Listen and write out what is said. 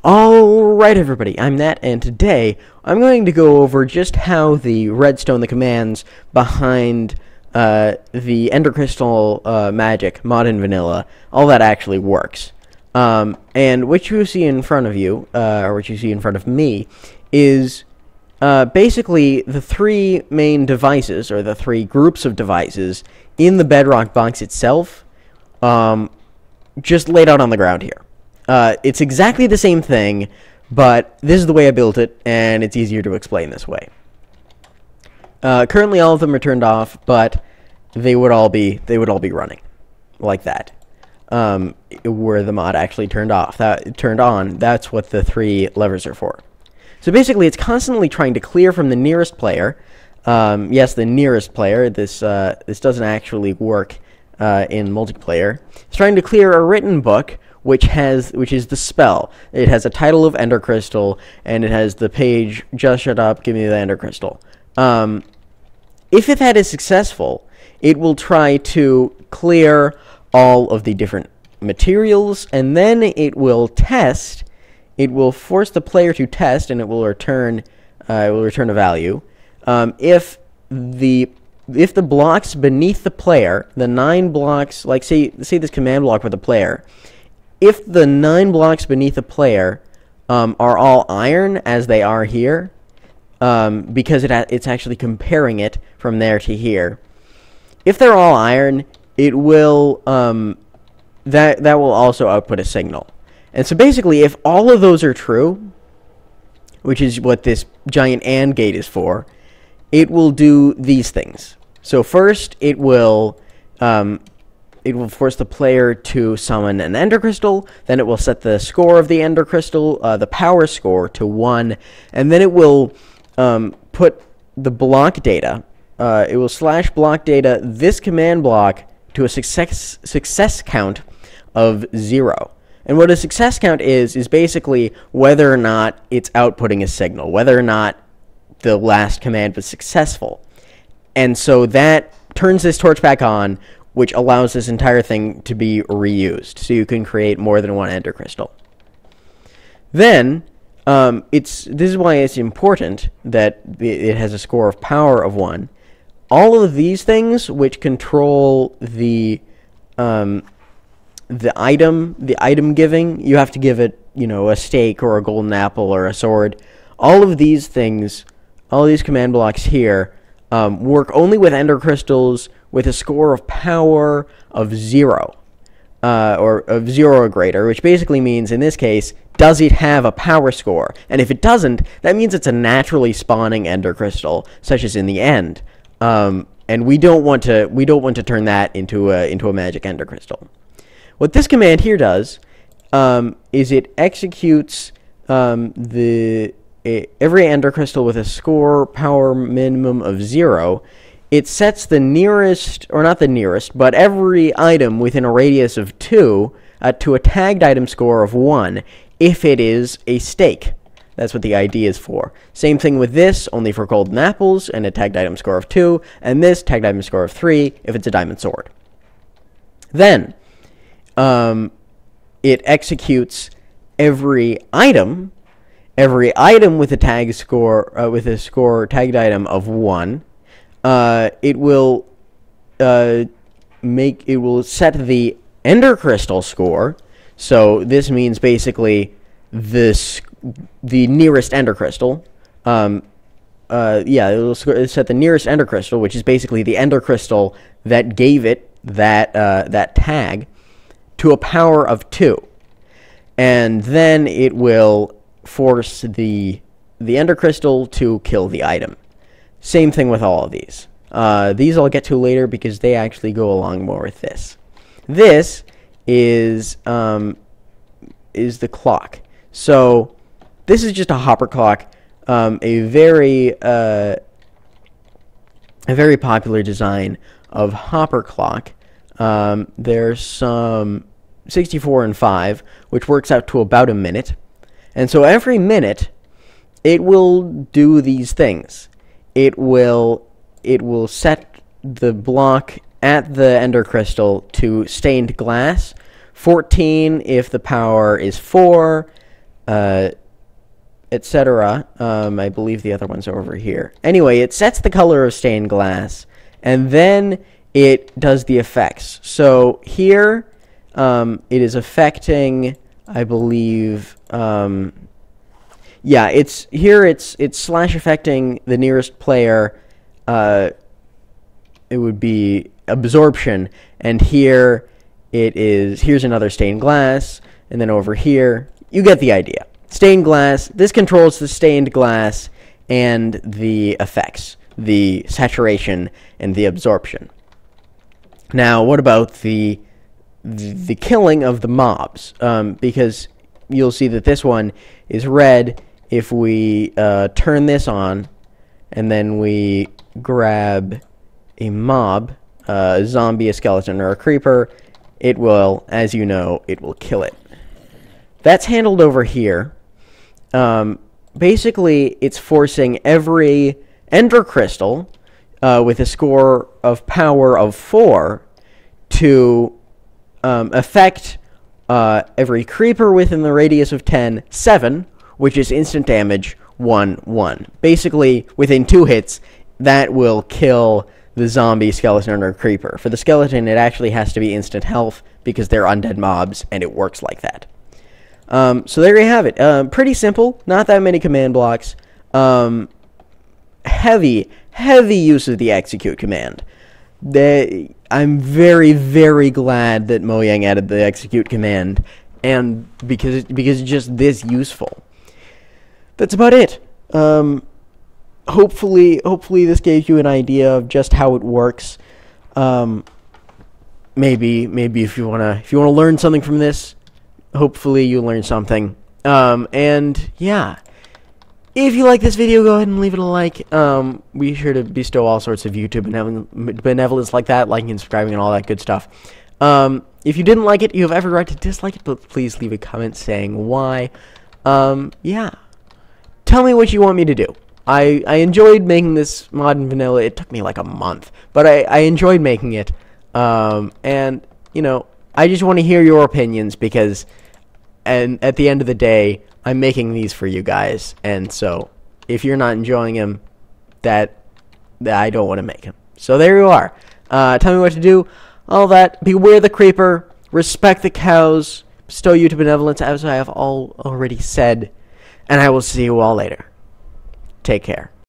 Alright everybody, I'm Nat, and today I'm going to go over just how the redstone, the commands behind the EnderCrystal Magic Mod in Vanilla, all that actually works. And what you see in front of you, or what you see in front of me, is basically the three main devices, or the three groups of devices, in the bedrock box itself, just laid out on the ground here. It's exactly the same thing, but this is the way I built it, and it's easier to explain this way. Currently, all of them are turned off, but they would all be running like that. Where the mod actually turned on. That's what the three levers are for. So basically, it's constantly trying to clear from the nearest player. Yes, the nearest player. This doesn't actually work in multiplayer. It's trying to clear a written book, which is the spell. It has a title of EnderCrystal, and it has the page, just shut up, give me the EnderCrystal. If that is successful, it will try to clear all of the different materials, and then it will test. It will force the player to test, and it will return a value. If the blocks beneath the player, the 9 blocks, like say this command block with the player, if the 9 blocks beneath the player are all iron, as they are here, because it's actually comparing it from there to here. If they're all iron, it will that will also output a signal. And so basically, if all of those are true, which is what this giant AND gate is for, it will do these things. So first, it will force the player to summon an EnderCrystal, then it will set the score of the EnderCrystal, the power score, to 1, and then it will put the block data, it will slash block data, this command block, to a success count of 0. And what a success count is basically whether or not it's outputting a signal, whether or not the last command was successful. And so that turns this torch back on, which allows this entire thing to be reused, so you can create more than one EnderCrystal. Then, this is why it's important that it has a score of power of 1. All of these things, which control the item giving, you have to give it, a steak or a golden apple or a sword. All of these things, all these command blocks here, work only with EnderCrystals with a score of power of 0, or of 0 or greater, which basically means, in this case, does it have a power score? And if it doesn't, that means it's a naturally spawning EnderCrystal, such as in the end. And we don't want to turn that into a magic EnderCrystal. What this command here does is it executes every EnderCrystal with a score power minimum of 0. It sets the nearest, or not the nearest, but every item within a radius of 2 to a tagged item score of 1 if it is a steak. That's what the ID is for. Same thing with this, only for golden apples, and a tagged item score of 2, and this tagged item score of 3 if it's a diamond sword. Then, it executes every item with a tag score, tagged item of 1. It will set the EnderCrystal score. So this means basically the nearest EnderCrystal. Yeah, it will set the nearest EnderCrystal, which is basically the EnderCrystal that gave it that tag, to a power of 2, and then it will force the EnderCrystal to kill the item. Same thing with all of these. These I'll get to later because they actually go along more with this. This is the clock. So this is just a hopper clock, a very popular design of hopper clock. There's some 64 and 5, which works out to about a minute. And so every minute, it will do these things. It will set the block at the EnderCrystal to stained glass, 14 if the power is 4, etc. I believe the other ones are over here. Anyway, it sets the color of stained glass, and then it does the effects. So here, it is affecting, I believe, yeah, it's slash affecting the nearest player. It would be absorption, and here here's another stained glass, and then over here, you get the idea. Stained glass, this controls the stained glass and the effects, the saturation and the absorption. Now, what about the killing of the mobs? Because you'll see that this one is red. If we turn this on, and then we grab a mob, a zombie, a skeleton, or a creeper, it will, as you know, it will kill it. That's handled over here. Basically, it's forcing every ender crystal with a score of power of 4 to affect every creeper within the radius of 7, which is instant damage 1/1. Basically, within 2 hits, that will kill the zombie, skeleton, or creeper. For the skeleton, it actually has to be instant health because they're undead mobs, and it works like that. So there you have it. Pretty simple. Not that many command blocks. Heavy use of the execute command. I'm very, very glad that Mojang added the execute command, and because it's just this useful. That's about it. Hopefully this gave you an idea of just how it works. Maybe if you wanna learn something from this, hopefully you learn something. And yeah, if you like this video, go ahead and leave it a like. Be sure to bestow all sorts of YouTube benevolence like that, liking and subscribing and all that good stuff. If you didn't like it, you have every right to dislike it, but please leave a comment saying why. Yeah. Tell me what you want me to do. I enjoyed making this mod in vanilla. It took me like a month, but I enjoyed making it. And, you know, I just want to hear your opinions because, and at the end of the day, I'm making these for you guys. And so, if you're not enjoying them, that I don't want to make them. So there you are. Tell me what to do. All that. Beware the creeper. Respect the cows. Bestow you to benevolence, as I have already said. And I will see you all later. Take care.